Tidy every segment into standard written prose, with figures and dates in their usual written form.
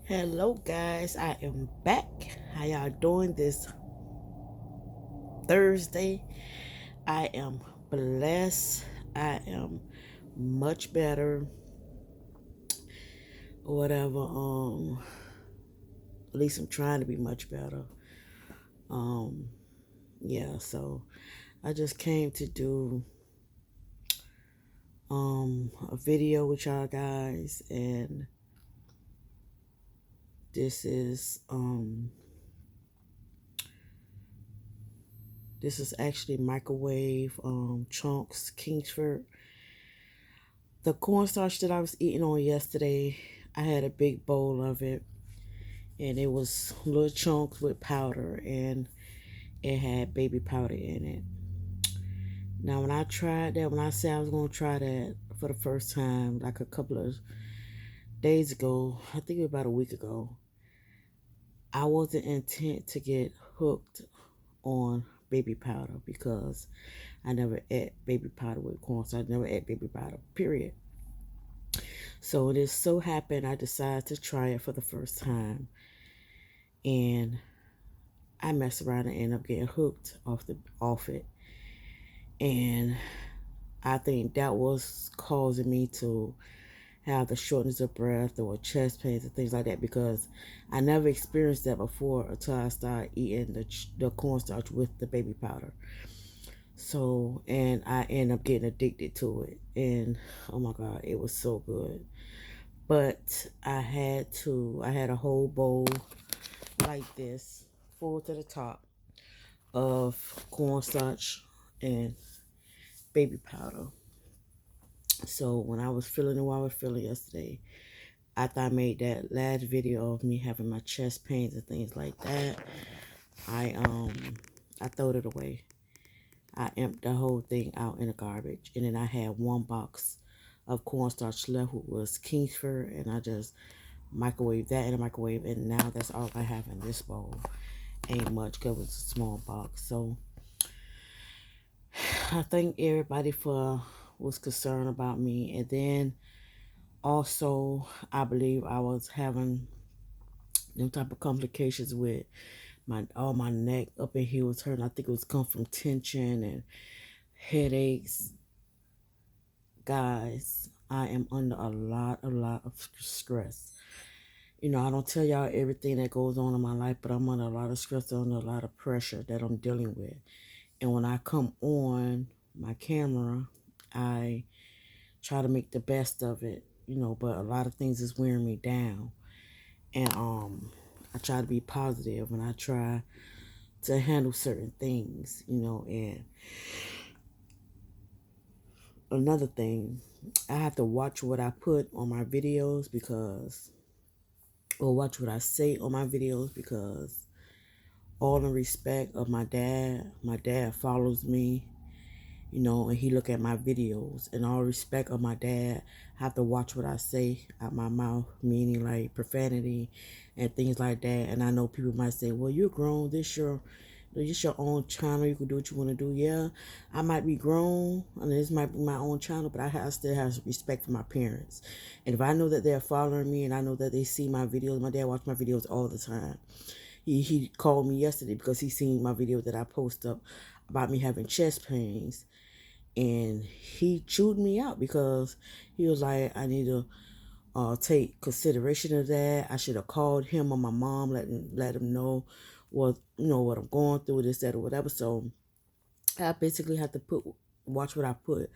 Hello guys, I am back. How y'all doing this Thursday? I am blessed. I am much better. Whatever. At least I'm trying to be much better. Um yeah, so I just came to do a video with y'all guys, and this is actually microwave chunks kingsford. The cornstarch that I was eating on yesterday, I had a big bowl of it, and it was little chunks with powder, and it had baby powder in it. Now, when I tried that, when I said I was going to try that for the first time, like a couple of days ago, I think it was about a week ago, I wasn't intent to get hooked on baby powder because I never ate baby powder with cornstarch. I never ate baby powder, period. So it just so happened I decided to try it for the first time, and I messed around and ended up getting hooked off it. And I think that was causing me to have the shortness of breath or chest pains and things like that, because I never experienced that before until I started eating the cornstarch with the baby powder. So, and I ended up getting addicted to it. And oh my God, it was so good. But I had a whole bowl like this, full to the top, of cornstarch and baby powder. So when I was feeling the way I was feeling yesterday, after I made that last video of me having my chest pains and things like that, I I throwed it away. I emptied the whole thing out in the garbage, and then I had one box of cornstarch left, which was Kingsford, and I just microwave that in the microwave, and now that's all I have in this bowl. Ain't much because it's a small box. So I thank everybody for was concerned about me. And then also I believe I was having them type of complications with my neck up in here was hurting. I think it was come from tension and headaches. Guys, I am under a lot of stress. You know, I don't tell y'all everything that goes on in my life, but I'm under a lot of stress, under a lot of pressure that I'm dealing with. And when I come on my camera, I try to make the best of it, you know, but a lot of things is wearing me down. And I try to be positive, and I try to handle certain things, you know. And another thing, I have to watch what I put on my videos, because or watch what I say on my videos, because all in respect of my dad follows me, you know, and he look at my videos. In all respect of my dad, I have to watch what I say out my mouth, meaning like profanity and things like that. And I know people might say, well, you're grown, this your own channel, you can do what you want to do. Yeah, I might be grown, and this might be my own channel, but I still have respect for my parents. And if I know that they're following me, and I know that they see my videos, my dad watch my videos all the time. He called me yesterday because he seen my video that I post up about me having chest pains, and he chewed me out because he was like, I need to take consideration of that. I should have called him or my mom, let him know what I'm going through, this, that, or whatever. So I basically have to watch what I put.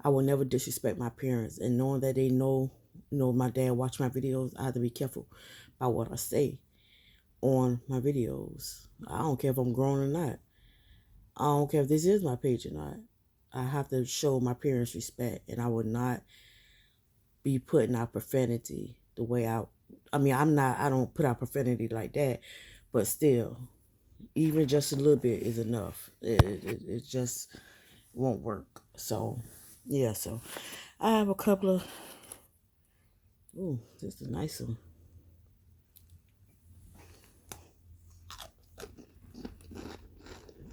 I will never disrespect my parents, and knowing that they know, my dad watch my videos, I have to be careful about what I say on my videos. I don't care if I'm grown or not. I don't care if this is my page or not. I have to show my parents respect, and I would not be putting out profanity the way I mean, I don't put out profanity like that, but still, even just a little bit is enough. It just won't work. So, yeah, so I have a couple of, ooh, this is a nice one.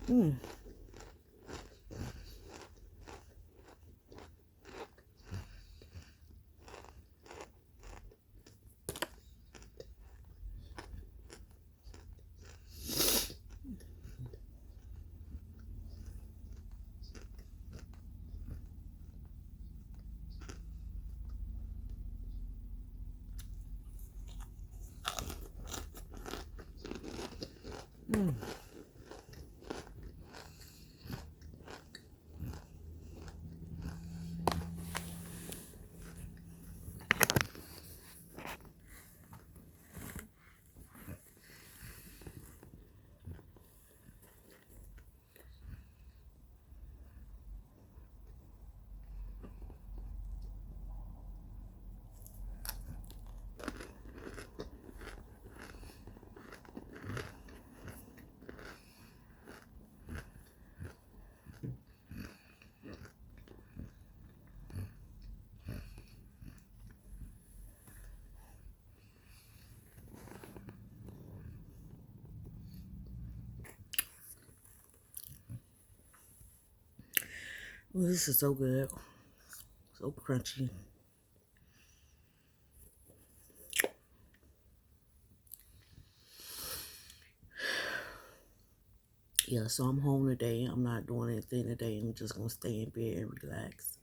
Mm. Oh, this is so good. So crunchy. Yeah, so I'm home today. I'm not doing anything today. I'm just going to stay in bed and relax.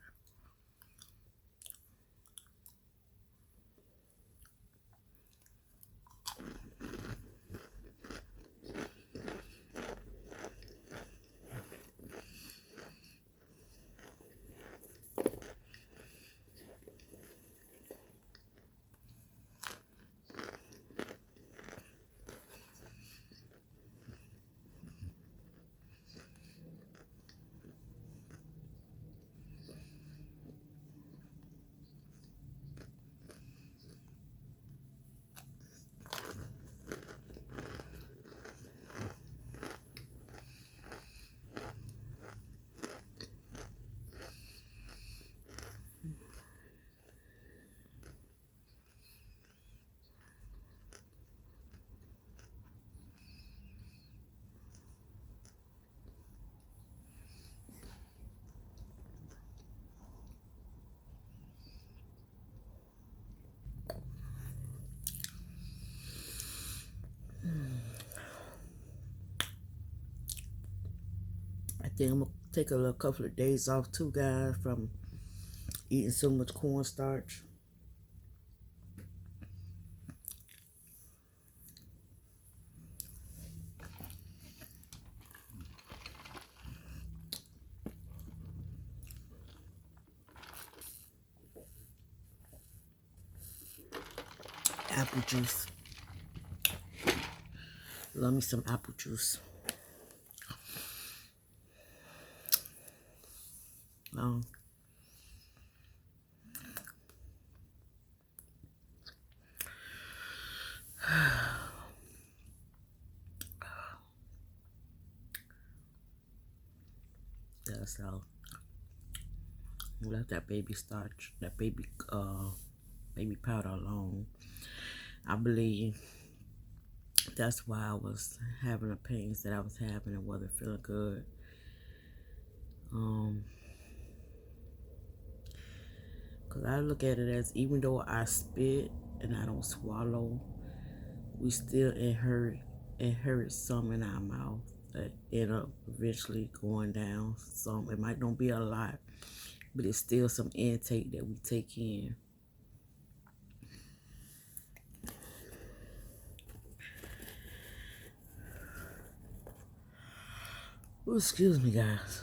I think I'm going to take a little couple of days off too, guys, from eating so much cornstarch. Apple juice. Love me some apple juice. Um, yeah, so left that baby starch, that baby powder alone. I believe that's why I was having the pains that I was having and wasn't feeling good. Cause I look at it as, even though I spit and I don't swallow, we still inherit some in our mouth that end up eventually going down. Some, it might not be a lot, but it's still some intake that we take in. Oh, excuse me, guys.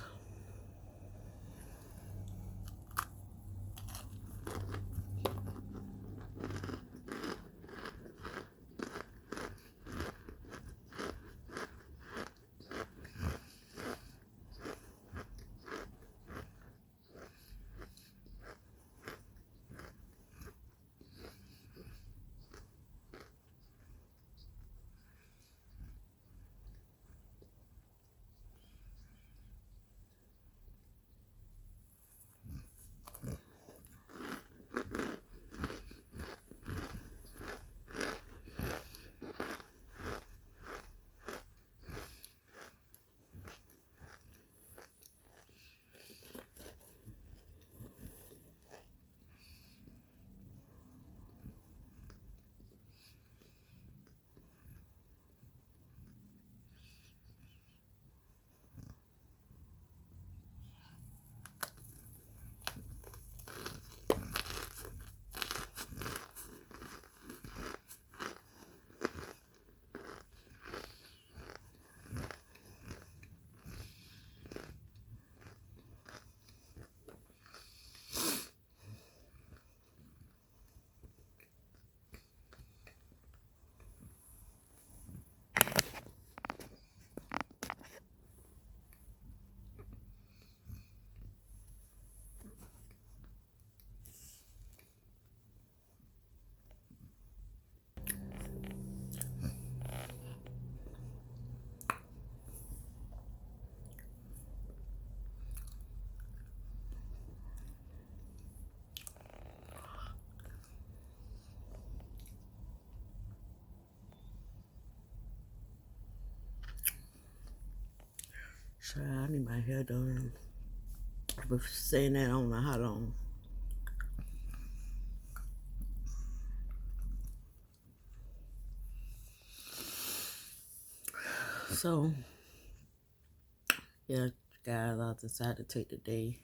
Child, I need my hair done. I've been saying that I don't know how long. So, yeah, guys, I decided to take the day.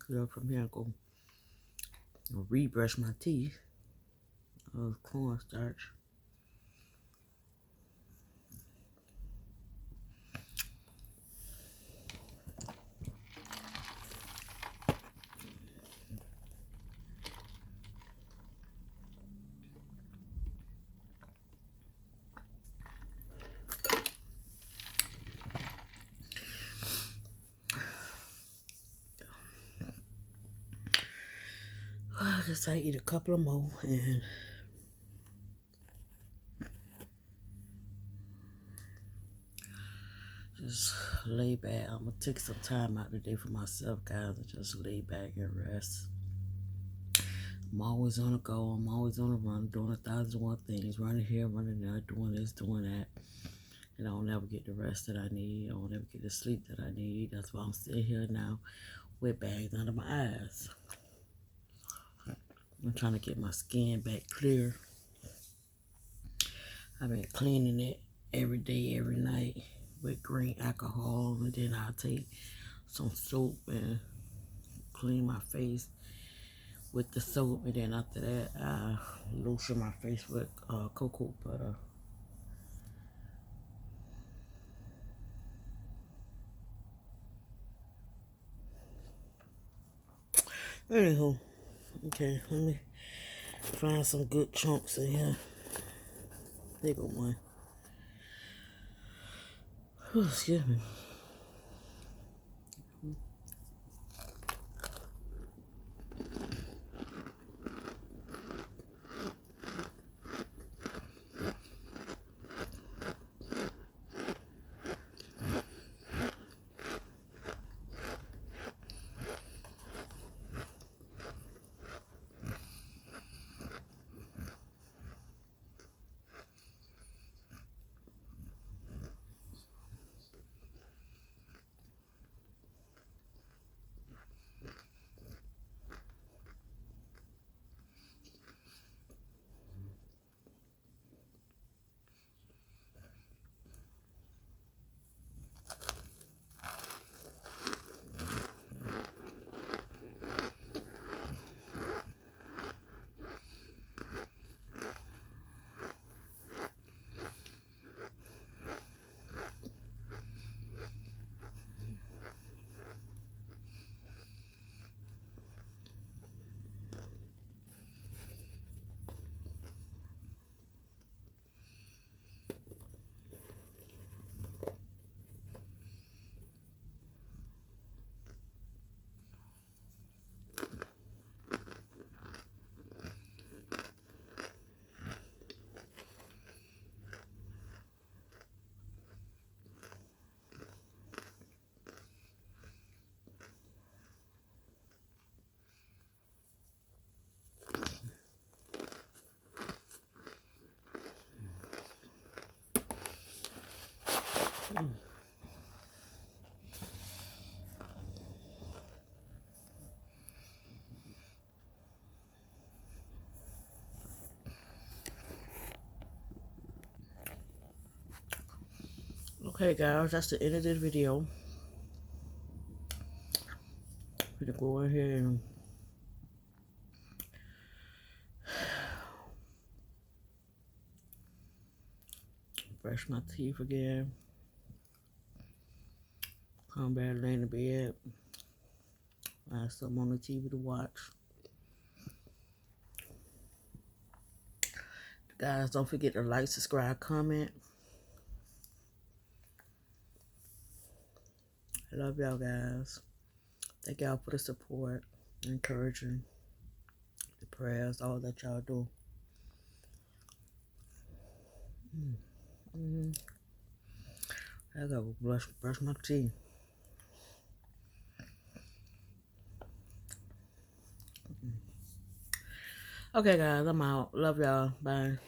Get up from here and go rebrush my teeth of cornstarch. I guess I eat a couple of more and just lay back. I'm gonna take some time out today for myself, guys, and just lay back and rest. I'm always on the go. I'm always on the run, doing 1,001 things, running here, running there, doing this, doing that. And I don't never get the rest that I need. I don't ever get the sleep that I need. That's why I'm sitting here now with bags under my eyes. I'm trying to get my skin back clear. I've been cleaning it every day, every night with green alcohol, and then I'll take some soap and clean my face with the soap, and then after that I lotion my face with cocoa butter. Anywho, okay, let me find some good chunks in here. There go one. Oh, excuse me. Okay, guys, that's the end of this video. I'm gonna go in here and brush my teeth again. Come back, lay in the bed. I have something on the TV to watch. Guys, don't forget to like, subscribe, comment. I love y'all, guys. Thank y'all for the support, encouraging, the prayers, all that y'all do. I gotta go brush my teeth. Okay, guys, I'm out. Love y'all. Bye.